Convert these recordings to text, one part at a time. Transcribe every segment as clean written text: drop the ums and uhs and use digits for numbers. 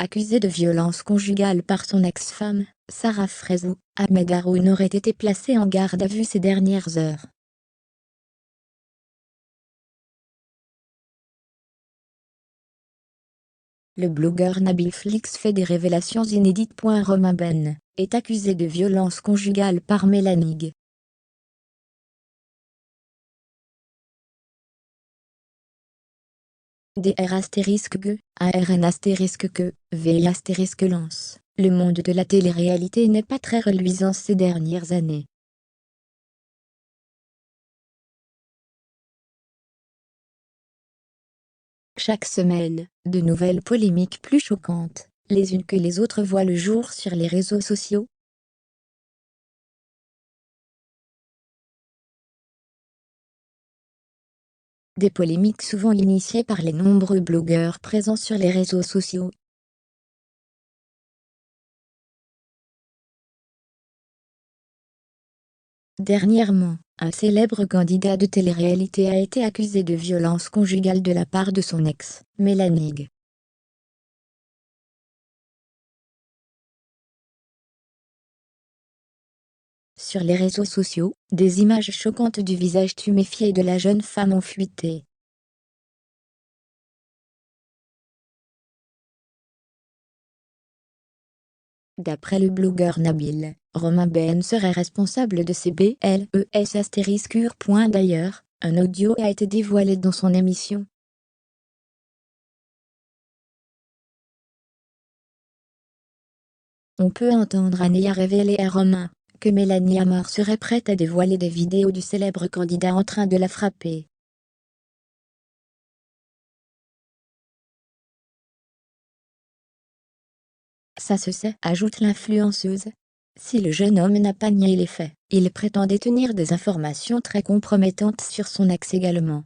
Accusé de violence conjugale par son ex-femme, Sarah Frézou, Ahmed Haroun aurait été placé en garde à vue ces dernières heures. Le blogueur Nabil Flix fait des révélations inédites. Romain Ben est accusé de violence conjugale par Mélanie G. DR*G, ARN*Que, VI*Lance. Le monde de la télé-réalité n'est pas très reluisant ces dernières années. Chaque semaine, de nouvelles polémiques plus choquantes, les unes que les autres voient le jour sur les réseaux sociaux. Des polémiques souvent initiées par les nombreux blogueurs présents sur les réseaux sociaux. Dernièrement, un célèbre candidat de télé-réalité a été accusé de violence conjugale de la part de son ex, Mélanie G. Sur les réseaux sociaux, des images choquantes du visage tuméfié de la jeune femme ont fuité. D'après le blogueur Nabil, Romain Ben serait responsable de ces BLES*. D'ailleurs, un audio a été dévoilé dans son émission. On peut entendre Ania révéler à Romain que Mélanie Amar serait prête à dévoiler des vidéos du célèbre candidat en train de la frapper. Ça se sait, ajoute l'influenceuse. Si le jeune homme n'a pas nié les faits, il prétend détenir des informations très compromettantes sur son ex également.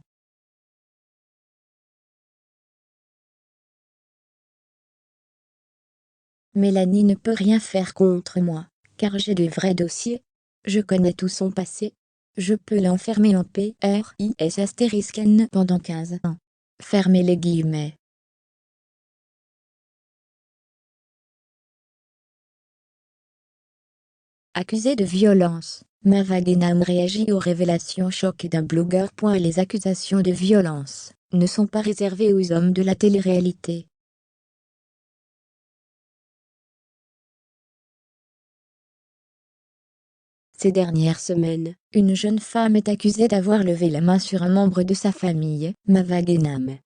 Mélanie ne peut rien faire contre moi, car j'ai de vrais dossiers. Je connais tout son passé. Je peux l'enfermer en PRIS*N pendant 15 ans. Fermez les guillemets. Accusé de violence, Mava Genam réagit aux révélations choc d'un blogueur. Les accusations de violence ne sont pas réservées aux hommes de la télé-réalité. Ces dernières semaines, une jeune femme est accusée d'avoir levé la main sur un membre de sa famille, Mava Genam.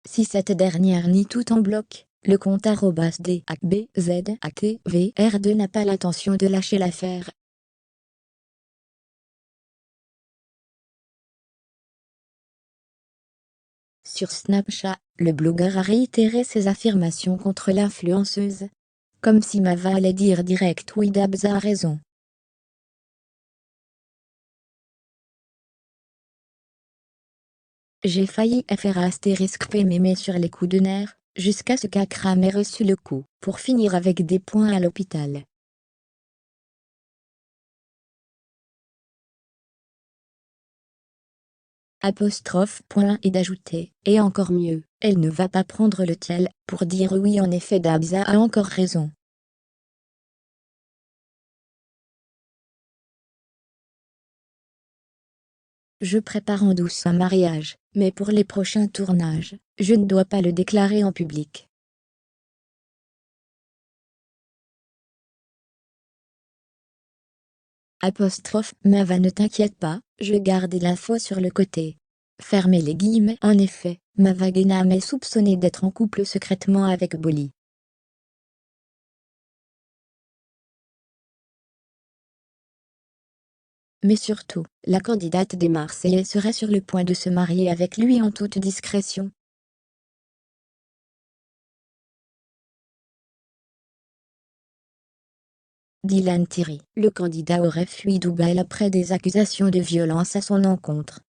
Si cette dernière nie tout en bloc, le compte @DACBZATVR2 n'a pas l'intention de lâcher l'affaire. Sur Snapchat, le blogueur a réitéré ses affirmations contre l'influenceuse. Comme si Mava allait dire direct oui, Dabza a raison. J'ai failli faire mémé sur les coups de nerfs, jusqu'à ce qu'Akram ait reçu le coup, pour finir avec des points à l'hôpital. Et d'ajouter, et encore mieux, elle ne va pas prendre le tel, pour dire oui en effet Dabza a encore raison. Je prépare en douce un mariage, mais pour les prochains tournages, je ne dois pas le déclarer en public. Mava ne t'inquiète pas, je garde l'info sur le côté. Fermez les guillemets. En effet, Mava Genam est soupçonnée d'être en couple secrètement avec Bolly. Mais surtout, la candidate des Marseillais serait sur le point de se marier avec lui en toute discrétion. Dylan Thierry, le candidat aurait fui Dubaï après des accusations de violence à son encontre.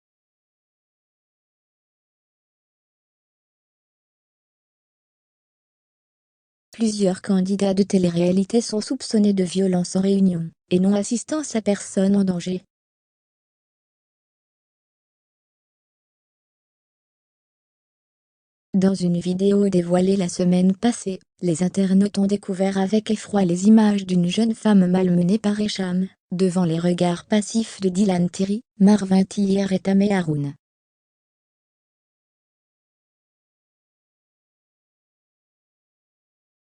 Plusieurs candidats de télé-réalité sont soupçonnés de violence en réunion, et non-assistance à personne en danger. Dans une vidéo dévoilée la semaine passée, les internautes ont découvert avec effroi les images d'une jeune femme malmenée par Hicham, devant les regards passifs de Dylan Thierry, Marvin Thier et Tamé Haroun.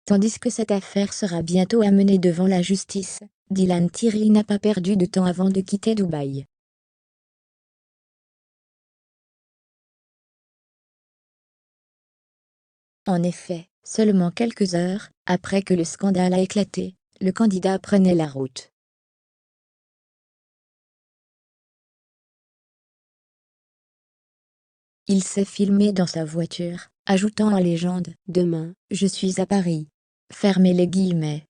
Tandis que cette affaire sera bientôt amenée devant la justice, Dylan Thierry n'a pas perdu de temps avant de quitter Dubaï. En effet, seulement quelques heures après que le scandale a éclaté, le candidat prenait la route. Il s'est filmé dans sa voiture, ajoutant en légende « Demain, je suis à Paris ». Fermez les guillemets.